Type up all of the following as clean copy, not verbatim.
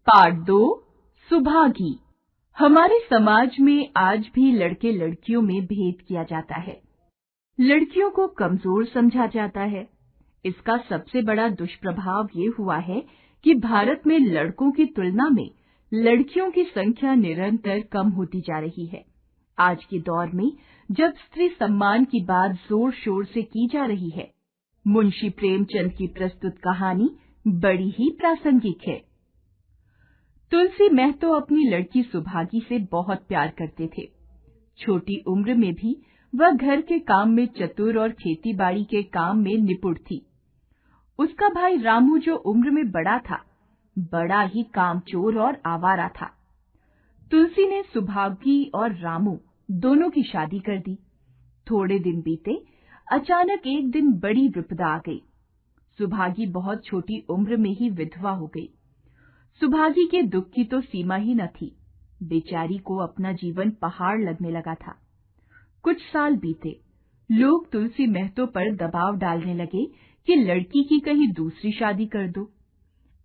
Part 2 Subhagi. हमारे समाज में आज भी लड़के लड़कियों में भेद किया जाता है। लड़कियों को कमजोर समझा जाता है। इसका सबसे बड़ा दुष्प्रभाव ये हुआ है कि भारत में लड़कों की तुलना में लड़कियों की संख्या निरंतर कम होती जा रही है। आज के दौर में जब स्त्री सम्मान की बात जोर शोर से की जा रही है, मुंशी प्रेमचंद की प्रस्तुत कहानी बड़ी ही प्रासंगिक है। तुलसी महतो अपनी लड़की सुभागी से बहुत प्यार करते थे। छोटी उम्र में भी वह घर के काम में चतुर और खेतीबाड़ी के काम में निपुण थी। उसका भाई रामू जो उम्र में बड़ा था, बड़ा ही कामचोर और आवारा था। तुलसी ने सुभागी और रामू दोनों की शादी कर दी। थोड़े दिन बीते, अचानक एक दिन बड़ी विपदा आ गई। सुभागी बहुत छोटी उम्र में ही विधवा हो गई। सुभागी के दुख की तो सीमा ही न थी। बेचारी को अपना जीवन पहाड़ लगने लगा था। कुछ साल बीते, लोग तुलसी महतो पर दबाव डालने लगे कि लड़की की कहीं दूसरी शादी कर दो।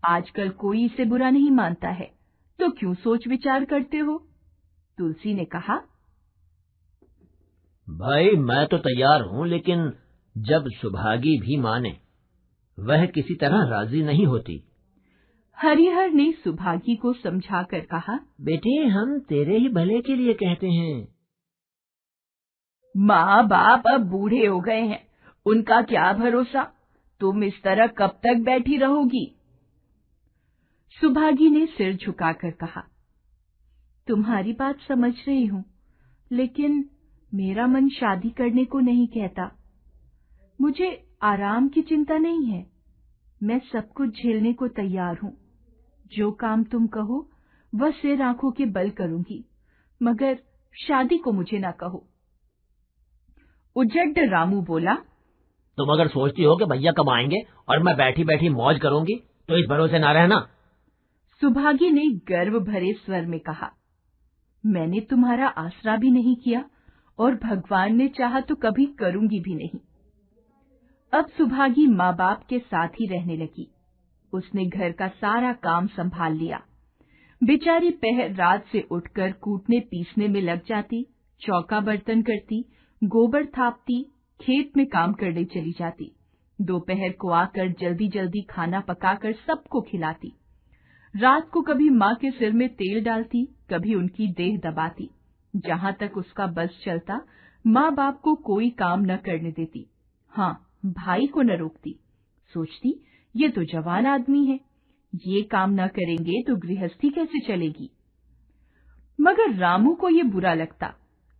आजकल कोई इसे बुरा नहीं मानता है, तो क्यों सोच विचार करते हो? तुलसी ने कहा, भाई मैं तो तैयार हूँ, लेकिन जब सुभागी भी माने, वह किसी तरह राजी नहीं होती। हरिहर ने सुभागी को समझाकर कहा, बेटे हम तेरे ही भले के लिए कहते हैं। माँ बाप अब बूढ़े हो गए हैं, उनका क्या भरोसा। तुम इस तरह कब तक बैठी रहोगी? सुभागी ने सिर झुकाकर कहा, तुम्हारी बात समझ रही हूँ, लेकिन मेरा मन शादी करने को नहीं कहता। मुझे आराम की चिंता नहीं है। मैं सब कुछ झेलने को तैयार हूँ। जो काम तुम कहो वह सिर आंखों के बल करूंगी, मगर शादी को मुझे ना कहो। उजड्ड रामू बोला, तुम अगर सोचती हो कि भैया कमाएंगे और मैं बैठी बैठी मौज करूंगी, तो इस भरोसे ना रहना। सुभागी ने गर्व भरे स्वर में कहा, मैंने तुम्हारा आसरा भी नहीं किया और भगवान ने चाहा तो कभी करूंगी भी नहीं। अब सुभागी माँ बाप के साथ ही रहने लगी। उसने घर का सारा काम संभाल लिया। बेचारी पहर रात से उठकर कूटने पीसने में लग जाती, चौका बर्तन करती, गोबर थापती, खेत में काम करने चली जाती। दोपहर को आकर जल्दी जल्दी खाना पकाकर सबको खिलाती। रात को कभी माँ के सिर में तेल डालती, कभी उनकी देह दबाती। जहाँ तक उसका बस चलता, माँ बाप को कोई काम न करने देती। हाँ, भाई को न रोकती। सोचती, ये तो जवान आदमी है, ये काम न करेंगे तो गृहस्थी कैसे चलेगी। मगर रामू को ये बुरा लगता।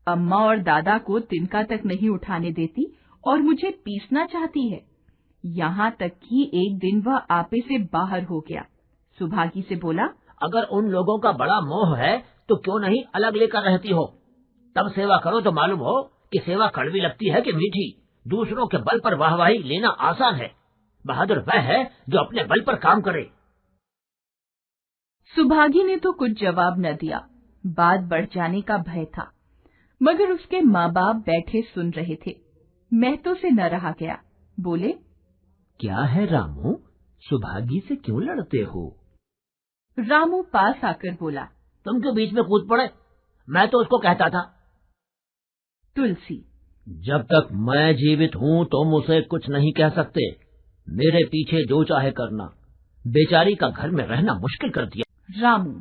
अम्मा और दादा को तिनका तक नहीं उठाने देती और मुझे पीसना चाहती है। यहाँ तक कि एक दिन वह आपे से बाहर हो गया। सुभागी से बोला, अगर उन लोगों का बड़ा मोह है तो क्यों नहीं अलग लेकर रहती हो? तब सेवा करो तो मालूम हो कि सेवा कड़वी लगती है कि मीठी। दूसरों के बल पर वाहवाही लेना आसान है, बहादुर वह है जो अपने बल पर काम करे। सुभागी ने तो कुछ जवाब न दिया। बात बढ़ जाने का भय था, मगर उसके माँ बाप बैठे सुन रहे थे। महतो से न रहा गया। बोले, क्या है रामू, सुभागी से क्यों लड़ते हो? रामू पास आकर बोला, तुम क्यों बीच में कूद पड़े? मैं तो उसको कहता था। तुलसी, जब तक मैं जीवित हूँ तुम उसे कुछ नहीं कह सकते। मेरे पीछे जो चाहे करना। बेचारी का घर में रहना मुश्किल कर दिया। रामू,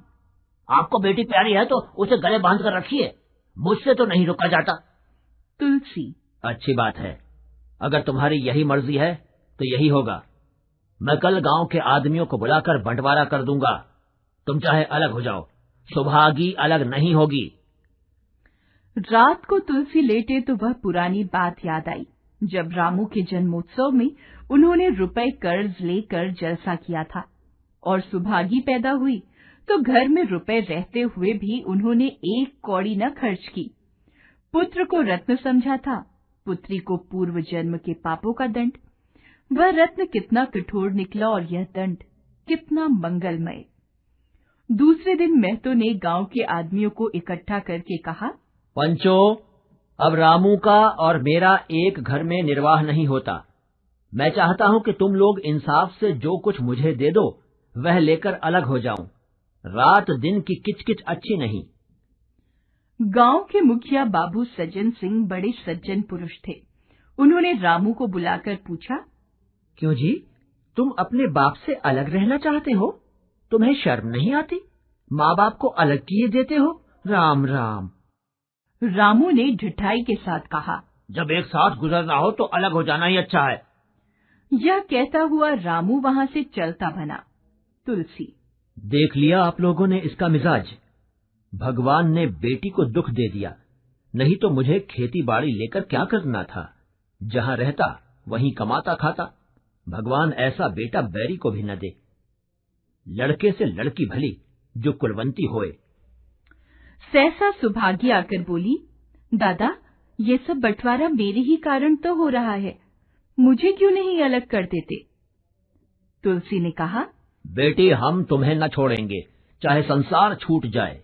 आपको बेटी प्यारी है तो उसे गले बांध कर रखिए, मुझसे तो नहीं रुका जाता। तुलसी, अच्छी बात है, अगर तुम्हारी यही मर्जी है तो यही होगा। मैं कल गांव के आदमियों को बुलाकर बंटवारा कर दूंगा। तुम चाहे अलग हो जाओ, सुभागी अलग नहीं होगी। रात को तुलसी लेटे तो वह पुरानी बात याद आई, जब रामू के जन्मोत्सव में उन्होंने रुपए कर्ज लेकर जलसा किया था और सुभागी पैदा हुई तो घर में रुपए रहते हुए भी उन्होंने एक कौड़ी न खर्च की। पुत्र को रत्न समझा था, पुत्री को पूर्व जन्म के पापों का दंड। वह रत्न कितना कठोर निकला और यह दंड कितना मंगलमय। दूसरे दिन महतो ने गांव के आदमियों को इकट्ठा करके कहा, पंचो, अब रामू का और मेरा एक घर में निर्वाह नहीं होता। मैं चाहता हूँ कि तुम लोग इंसाफ से जो कुछ मुझे दे दो वह लेकर अलग हो जाऊं। रात दिन की किचकिच अच्छी नहीं। गांव के मुखिया बाबू सज्जन सिंह बड़े सज्जन पुरुष थे। उन्होंने रामू को बुलाकर पूछा, क्यों जी, तुम अपने बाप से अलग रहना चाहते हो? तुम्हें शर्म नहीं आती? माँ बाप को अलग किए देते हो? राम राम। रामू ने ढिठाई के साथ कहा, जब एक साथ गुजरना हो तो अलग हो जाना ही अच्छा है। यह कहता हुआ रामू वहां से चलता बना। तुलसी, देख लिया आप लोगों ने इसका मिजाज। भगवान ने बेटी को दुख दे दिया, नहीं तो मुझे खेती बाड़ी लेकर क्या करना था। जहां रहता वहीं कमाता खाता। भगवान ऐसा बेटा बैरी को भी न दे। लड़के से लड़की भली, जो कुलवंती होए। सहसा सुभागी आकर बोली, दादा, ये सब बंटवारा मेरे ही कारण तो हो रहा है, मुझे क्यों नहीं अलग कर देते? तुलसी ने कहा, बेटी, हम तुम्हें न छोड़ेंगे, चाहे संसार छूट जाए।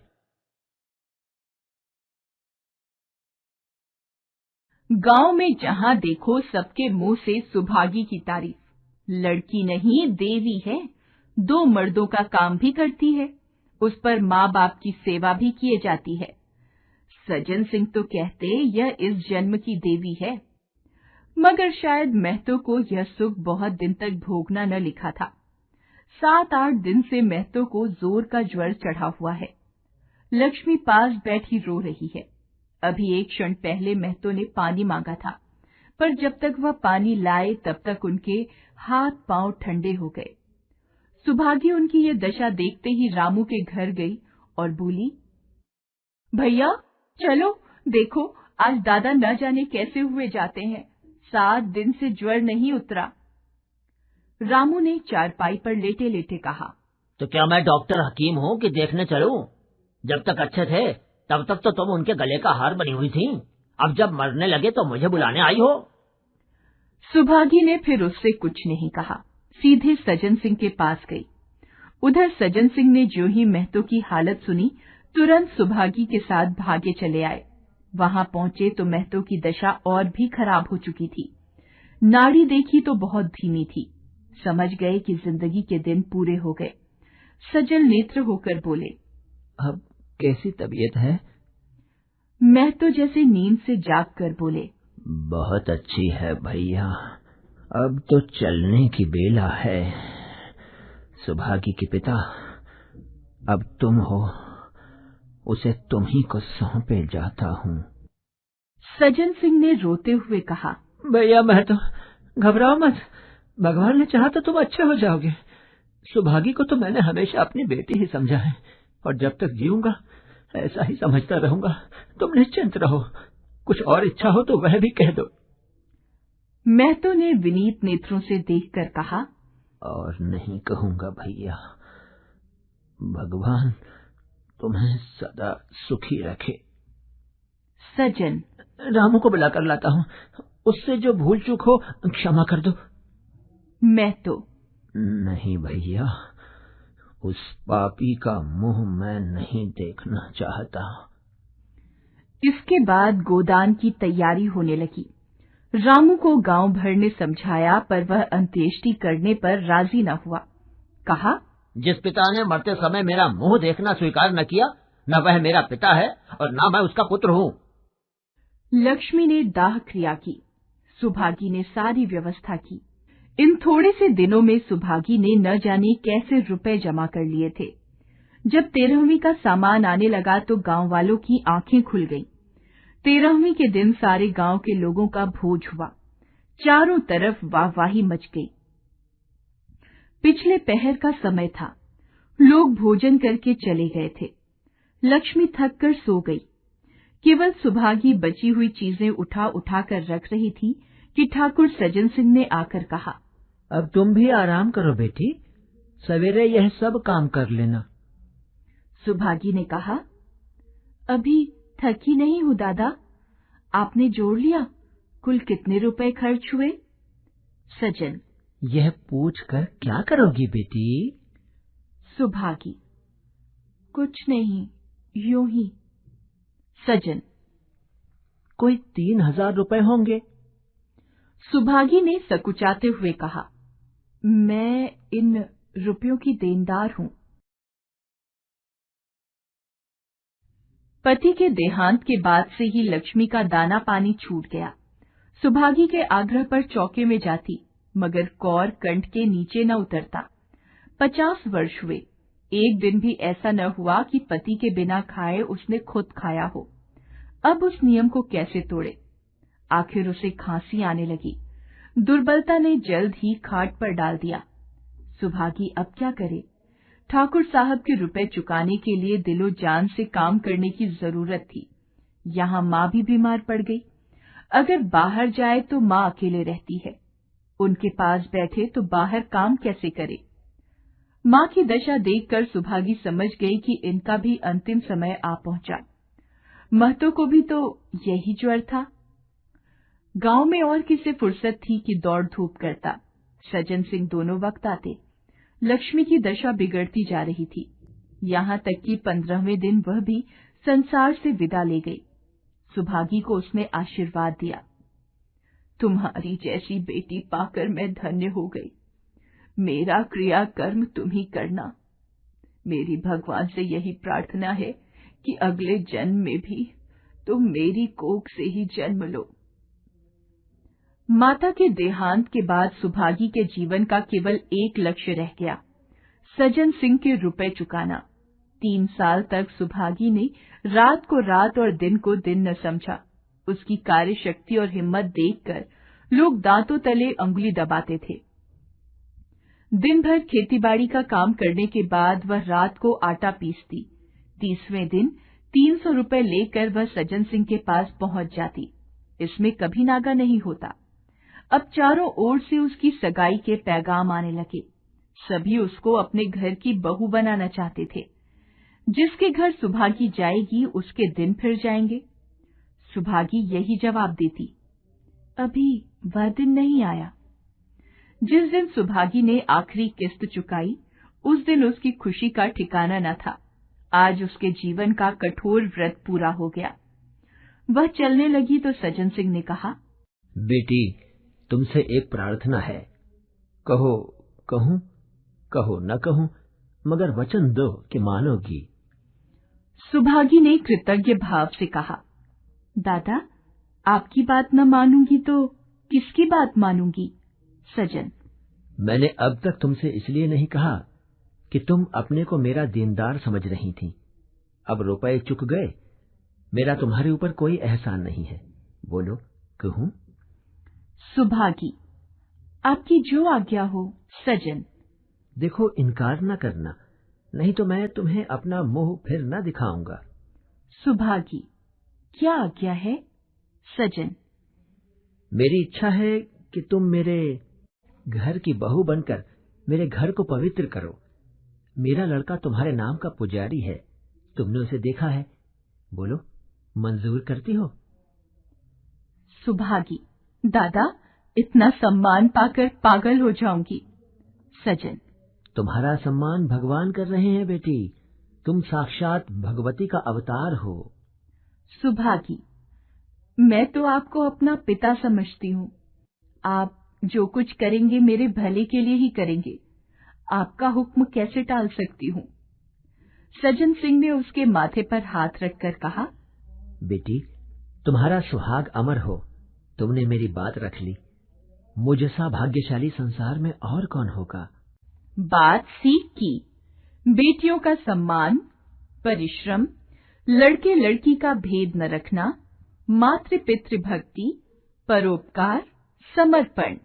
गांव में जहां देखो सबके मुंह से सुभागी की तारीफ। लड़की नहीं देवी है, 2 मर्दों का काम भी करती है, उस पर माँ बाप की सेवा भी किए जाती है। सज्जन सिंह तो कहते यह इस जन्म की देवी है, मगर शायद महतो को यह सुख बहुत दिन तक भोगना न लिखा था। 7-8 दिन से महतो को जोर का ज्वर चढ़ा हुआ है। लक्ष्मी पास बैठी रो रही है। अभी एक क्षण पहले महतो ने पानी मांगा था, पर जब तक वह पानी लाए तब तक उनके हाथ पांव ठंडे हो गए। सुभागी उनकी ये दशा देखते ही रामू के घर गई और बोली, भैया चलो देखो, आज दादा न जाने कैसे हुए जाते हैं, 7 दिन से ज्वर नहीं उतरा। रामू ने चारपाई पर लेटे लेटे कहा, तो क्या मैं डॉक्टर हकीम हूँ कि देखने चलूं? जब तक अच्छे थे तब तक तो तुम उनके गले का हार बनी हुई थी, अब जब मरने लगे तो मुझे बुलाने आई हो। सुभागी ने फिर उससे कुछ नहीं कहा, सीधे सज्जन सिंह के पास गई। उधर सज्जन सिंह ने जो ही महतो की हालत सुनी, तुरंत सुभागी के साथ भागे चले आए। वहां पहुंचे तो महतो की दशा और भी खराब हो चुकी थी। नाड़ी देखी तो बहुत धीमी थी। समझ गए कि जिंदगी के दिन पूरे हो गए। सजल नेत्र होकर बोले, अब कैसी तबीयत है? महतो जैसे नींद से जाग कर बोले, बहुत अच्छी है भैया, अब तो चलने की बेला है। सुभागी के पिता, अब तुम हो, उसे तुम ही को सौंपे जाता हूँ। सज्जन सिंह ने रोते हुए कहा, भैया महतो, घबराओ मत, भगवान ने चाहा तो तुम अच्छे हो जाओगे। सुभागी को तो मैंने हमेशा अपनी बेटी ही समझा है, और जब तक जीऊंगा ऐसा ही समझता रहूंगा। तुम निश्चिंत रहो, कुछ और इच्छा हो तो वह भी कह दो। महतो ने विनीत नेत्रों से देखकर कहा, और नहीं कहूंगा भैया, भगवान तुम्हें सदा सुखी रखे। सज्जन, रामू को बुलाकर लाता हूँ, उससे जो भूल चूक हो क्षमा कर दो। महतो, नहीं भैया, उस पापी का मुंह मैं नहीं देखना चाहता। इसके बाद गोदान की तैयारी होने लगी। रामू को गांव भर ने समझाया, पर वह अंत्येष्टि करने पर राजी न हुआ। कहा, जिस पिता ने मरते समय मेरा मुंह देखना स्वीकार न किया, न वह मेरा पिता है और न मैं उसका पुत्र हूँ। लक्ष्मी ने दाह क्रिया की, सुभागी ने सारी व्यवस्था की। इन थोड़े से दिनों में सुभागी ने न जाने कैसे रुपए जमा कर लिए थे। जब 13वीं का सामान आने लगा तो गांव वालों की आंखें खुल गईं। 13वीं के दिन सारे गांव के लोगों का भोज हुआ। चारों तरफ वाहवाही मच गई। पिछले पहर का समय था। लोग भोजन करके चले गए थे। लक्ष्मी थक कर सो गई। केवल सुभागी बची हुई चीजें उठा उठा कर रख रही थी कि ठाकुर सज्जन सिंह ने आकर कहा, अब तुम भी आराम करो बेटी, सवेरे यह सब काम कर लेना। सुभागी ने कहा, अभी थकी नहीं हूँ दादा। आपने जोड़ लिया कुल कितने रुपए खर्च हुए? सज्जन, यह पूछ कर क्या करोगी बेटी? सुभागी, कुछ नहीं, यूं ही। सज्जन, कोई 3000 रुपए होंगे। सुभागी ने सकुचाते हुए कहा, मैं इन रुपयों की देनदार हूँ। पति के देहांत के बाद से ही लक्ष्मी का दाना पानी छूट गया। सुभागी के आग्रह पर चौके में जाती, मगर कौर कंठ के नीचे न उतरता। 50 वर्ष हुए, एक दिन भी ऐसा न हुआ कि पति के बिना खाए उसने खुद खाया हो। अब उस नियम को कैसे तोड़े? आखिर उसे खांसी आने लगी। दुर्बलता ने जल्द ही खाट पर डाल दिया। सुभागी अब क्या करे? ठाकुर साहब के रुपए चुकाने के लिए दिलो जान से काम करने की जरूरत थी। यहाँ माँ भी बीमार पड़ गई। अगर बाहर जाए तो माँ अकेले रहती है, उनके पास बैठे तो बाहर काम कैसे करे? माँ की दशा देखकर सुभागी समझ गई कि इनका भी अंतिम समय आ पहुंचा। महतो को भी तो यही ज्वर था। गांव में और किसे फुर्सत थी कि दौड़ धूप करता। सज्जन सिंह दोनों वक्त आते। लक्ष्मी की दशा बिगड़ती जा रही थी, यहाँ तक कि 15वें दिन वह भी संसार से विदा ले गई। सुभागी को उसने आशीर्वाद दिया, तुम्हारी जैसी बेटी पाकर मैं धन्य हो गई। मेरा क्रिया कर्म तुम ही करना। मेरी भगवान से यही प्रार्थना है कि अगले जन्म में भी तुम मेरी कोख से ही जन्म लो। माता के देहांत के बाद सुभागी के जीवन का केवल एक लक्ष्य रह गया, सज्जन सिंह के रुपए चुकाना। 3 साल तक सुभागी ने रात को रात और दिन को दिन न समझा। उसकी कार्य शक्ति और हिम्मत देखकर लोग दांतों तले अंगुली दबाते थे। दिन भर खेतीबाड़ी का काम करने के बाद वह रात को आटा पीसती। 30वें दिन 300 रुपए लेकर वह सज्जन सिंह के पास पहुंच जाती। इसमें कभी नागा नहीं होता। अब चारों ओर से उसकी सगाई के पैगाम आने लगे। सभी उसको अपने घर की बहू बनाना चाहते थे। जिसके घर सुभागी जाएगी उसके दिन फिर जाएंगे। सुभागी यही जवाब देती, अभी वह दिन नहीं आया। जिस दिन सुभागी ने आखिरी किस्त चुकाई, उस दिन उसकी खुशी का ठिकाना न था। आज उसके जीवन का कठोर व्रत पूरा हो गया। वह चलने लगी तो सज्जन सिंह ने कहा, बेटी, तुमसे एक प्रार्थना है। कहो कहूं, कहो न कहूं, मगर वचन दो कि मानोगी। सुभागी ने कृतज्ञ भाव से कहा, दादा, आपकी बात न मानूंगी तो किसकी बात मानूंगी? सज्जन, मैंने अब तक तुमसे इसलिए नहीं कहा कि तुम अपने को मेरा दीनदार समझ रही थी। अब रुपए चुक गए, मेरा तुम्हारे ऊपर कोई एहसान नहीं है। बोलो, कहूं? सुभागी, आपकी जो आज्ञा हो। सज्जन, देखो, इनकार न करना, नहीं तो मैं तुम्हें अपना मुंह फिर न दिखाऊंगा। सुभागी, क्या आज्ञा है? सज्जन, मेरी इच्छा है कि तुम मेरे घर की बहू बनकर मेरे घर को पवित्र करो। मेरा लड़का तुम्हारे नाम का पुजारी है, तुमने उसे देखा है। बोलो, मंजूर करती हो? सुभागी, दादा, इतना सम्मान पाकर पागल हो जाऊंगी। सज्जन, तुम्हारा सम्मान भगवान कर रहे हैं बेटी, तुम साक्षात भगवती का अवतार हो। सुभागी, मैं तो आपको अपना पिता समझती हूँ। आप जो कुछ करेंगे मेरे भले के लिए ही करेंगे। आपका हुक्म कैसे टाल सकती हूँ? सज्जन सिंह ने उसके माथे पर हाथ रखकर कहा, बेटी, तुम्हारा सुहाग अमर हो, तुमने मेरी बात रख ली। मुझसा भाग्यशाली संसार में और कौन होगा? बात सीख की। बेटियों का सम्मान, परिश्रम, लड़के लड़की का भेद न रखना, मातृ पितृ भक्ति, परोपकार, समर्पण।